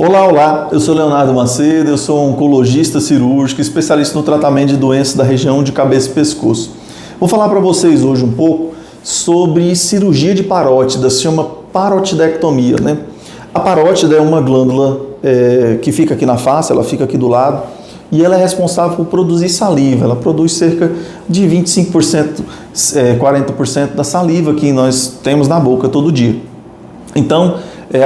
Olá, olá, eu sou Leonardo Macedo, eu sou oncologista cirúrgico, especialista no tratamento de doenças da região de cabeça e pescoço. Vou falar para vocês hoje um pouco sobre cirurgia de parótida, se chama parotidectomia, né? A parótida é uma glândula que fica aqui na face, ela fica aqui do lado, e ela é responsável por produzir saliva. Ela produz cerca de 25%, 40% da saliva que nós temos na boca todo dia. Então,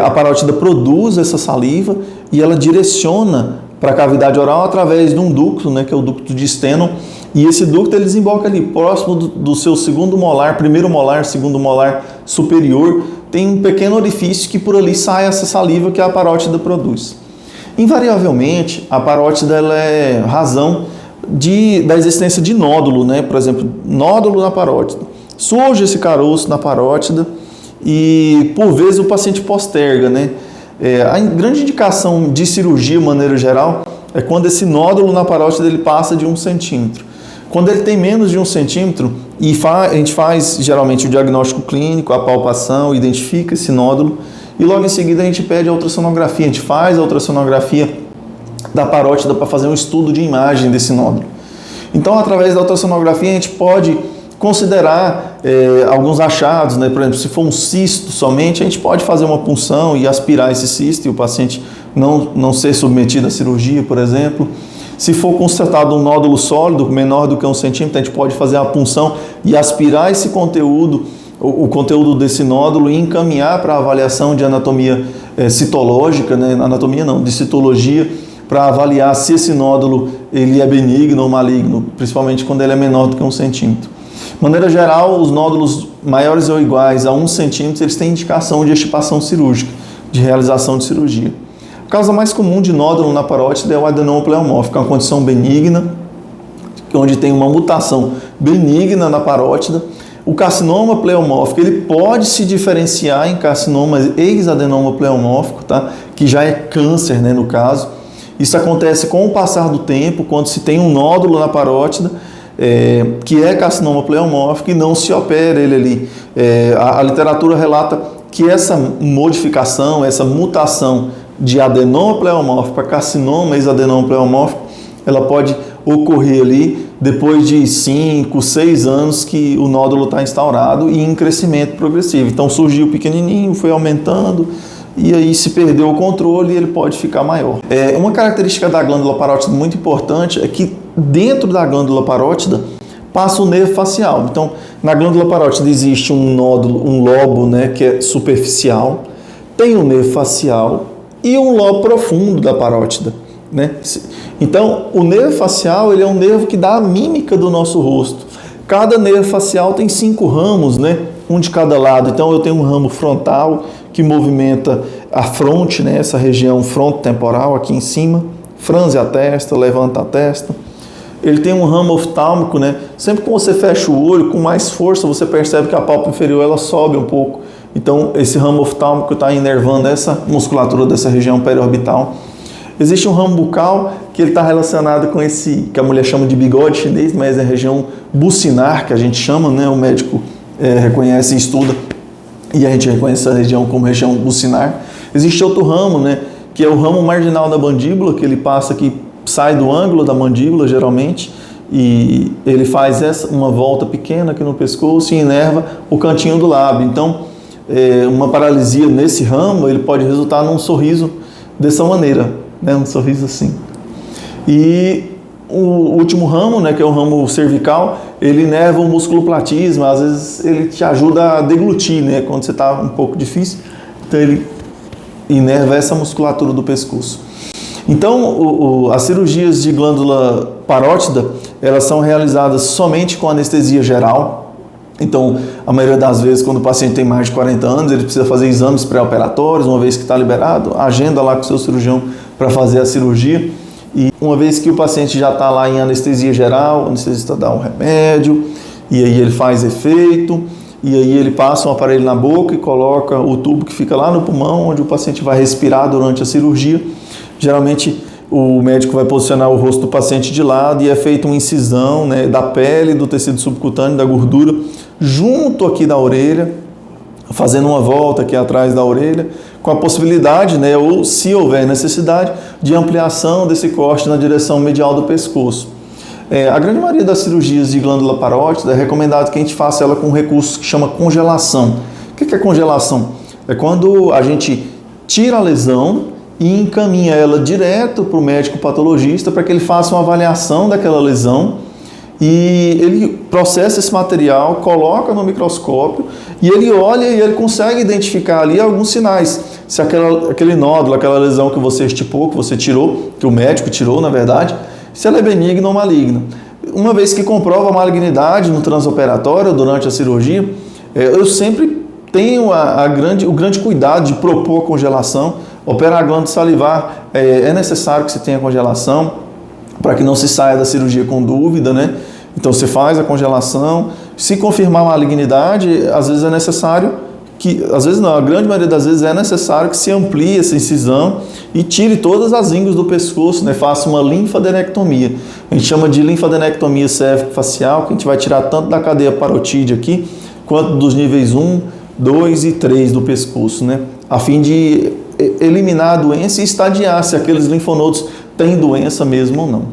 a parótida produz essa saliva e ela direciona para a cavidade oral através de um ducto, né, que é o ducto de Steno, e esse ducto ele desemboca ali próximo do seu segundo molar, primeiro molar, segundo molar superior, tem um pequeno orifício que por ali sai essa saliva que a parótida produz. Invariavelmente, a parótida ela é razão da existência de nódulo, né? Por exemplo, nódulo na parótida. Surge esse caroço na parótida e, por vezes, o paciente posterga, né? A grande indicação de cirurgia, de maneira geral, é quando esse nódulo na parótida ele passa de 1 centímetro. Quando ele tem menos de 1 centímetro, a gente faz geralmente o diagnóstico clínico, a palpação, identifica esse nódulo e logo em seguida a gente pede a ultrassonografia. A gente faz a ultrassonografia da parótida para fazer um estudo de imagem desse nódulo. Então, através da ultrassonografia, a gente pode considerar alguns achados, né? Por exemplo, se for um cisto somente, a gente pode fazer uma punção e aspirar esse cisto e o paciente não ser submetido à cirurgia, por exemplo. Se for constatado um nódulo sólido, menor do que 1 centímetro, a gente pode fazer a punção e aspirar esse conteúdo, o conteúdo desse nódulo e encaminhar para a avaliação de anatomia citológica, né? Anatomia não, de citologia, para avaliar se esse nódulo ele é benigno ou maligno, principalmente quando ele é menor do que 1 centímetro. De maneira geral, os nódulos maiores ou iguais a 1 centímetro, eles têm indicação de extirpação cirúrgica, de realização de cirurgia. A causa mais comum de nódulo na parótida é o adenoma pleomórfico, é uma condição benigna, onde tem uma mutação benigna na parótida. O carcinoma pleomórfico, ele pode se diferenciar em carcinoma ex-adenoma pleomórfico, tá? Que já é câncer, né, no caso. Isso acontece com o passar do tempo, quando se tem um nódulo na parótida, que é carcinoma pleomórfico e não se opera ele ali. A literatura relata que essa modificação, essa mutação de adenoma pleomórfico para carcinoma ex-adenoma pleomórfico, ela pode ocorrer ali depois de 5, 6 anos que o nódulo está instaurado e em crescimento progressivo. Então surgiu pequenininho, foi aumentando e aí se perdeu o controle e ele pode ficar maior. Uma característica da glândula parótida muito importante é que dentro da glândula parótida passa o nervo facial. Então, na glândula parótida existe um nódulo, um lobo, né, que é superficial, tem o nervo facial e um lobo profundo da parótida, né? Então, o nervo facial ele é um nervo que dá a mímica do nosso rosto. Cada nervo facial tem 5 ramos, né? Um de cada lado. Então, eu tenho um ramo frontal que movimenta a fronte, né? Essa região frontotemporal aqui em cima, franze a testa, levanta a testa. Ele tem um ramo oftálmico, né? Sempre que você fecha o olho, com mais força, você percebe que a pálpebra inferior ela sobe um pouco. Então, esse ramo oftálmico está inervando essa musculatura dessa região periorbital. Existe um ramo bucal que ele está relacionado com esse, que a mulher chama de bigode chinês, mas é a região bucinar, que a gente chama, né? O médico reconhece e estuda, e a gente reconhece essa região como região bucinar. Existe outro ramo, né? Que é o ramo marginal da mandíbula, que ele passa aqui, sai do ângulo da mandíbula, geralmente, e ele faz uma volta pequena aqui no pescoço e inerva o cantinho do lábio. Então, uma paralisia nesse ramo, ele pode resultar num sorriso dessa maneira, né? Um sorriso assim. E o último ramo, né, que é o ramo cervical, ele inerva o músculo platisma, às vezes ele te ajuda a deglutir, né? Quando você está um pouco difícil, então ele inerva essa musculatura do pescoço. Então, as cirurgias de glândula parótida, elas são realizadas somente com anestesia geral. Então, a maioria das vezes, quando o paciente tem mais de 40 anos, ele precisa fazer exames pré-operatórios, uma vez que está liberado, agenda lá com o seu cirurgião para fazer a cirurgia. E uma vez que o paciente já está lá em anestesia geral, o anestesista dá um remédio, e aí ele faz efeito, e aí ele passa um aparelho na boca e coloca o tubo que fica lá no pulmão, onde o paciente vai respirar durante a cirurgia. Geralmente, o médico vai posicionar o rosto do paciente de lado e é feita uma incisão, né, da pele, do tecido subcutâneo, da gordura, junto aqui da orelha, fazendo uma volta aqui atrás da orelha, com a possibilidade, né, ou se houver necessidade, de ampliação desse corte na direção medial do pescoço. A grande maioria das cirurgias de glândula parótida é recomendado que a gente faça ela com um recurso que chama congelação. O que é congelação? É quando a gente tira a lesão e encaminha ela direto para o médico patologista para que ele faça uma avaliação daquela lesão e ele processa esse material, coloca no microscópio e ele olha e ele consegue identificar ali alguns sinais. Se aquele nódulo, aquela lesão que você estipou, que você tirou, que o médico tirou, na verdade, se ela é benigna ou maligna. Uma vez que comprova a malignidade no transoperatório, durante a cirurgia, eu sempre tenho o grande cuidado de propor a congelação. Operar a glândula salivar, é necessário que se tenha congelação, para que não se saia da cirurgia com dúvida, né? Então você faz a congelação, se confirmar a malignidade, às vezes é necessário às vezes não, a grande maioria das vezes é necessário que se amplie essa incisão e tire todas as ínguas do pescoço, né? Faça uma linfadenectomia. A gente chama de linfadenectomia cérvico-facial, que a gente vai tirar tanto da cadeia parotídea aqui, quanto dos níveis 1, 2 e 3 do pescoço, né? A fim de eliminar a doença e estadiar se aqueles linfonodos têm doença mesmo ou não.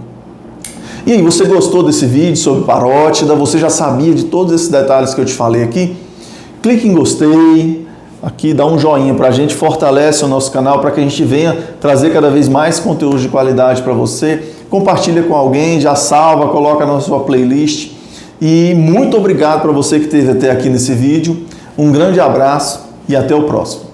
E aí, você gostou desse vídeo sobre parótida? Você já sabia de todos esses detalhes que eu te falei aqui? Clique em gostei, aqui dá um joinha pra gente, fortalece o nosso canal para que a gente venha trazer cada vez mais conteúdo de qualidade para você. Compartilha com alguém, já salva, coloca na sua playlist. E muito obrigado para você que esteve até aqui nesse vídeo. Um grande abraço e até o próximo.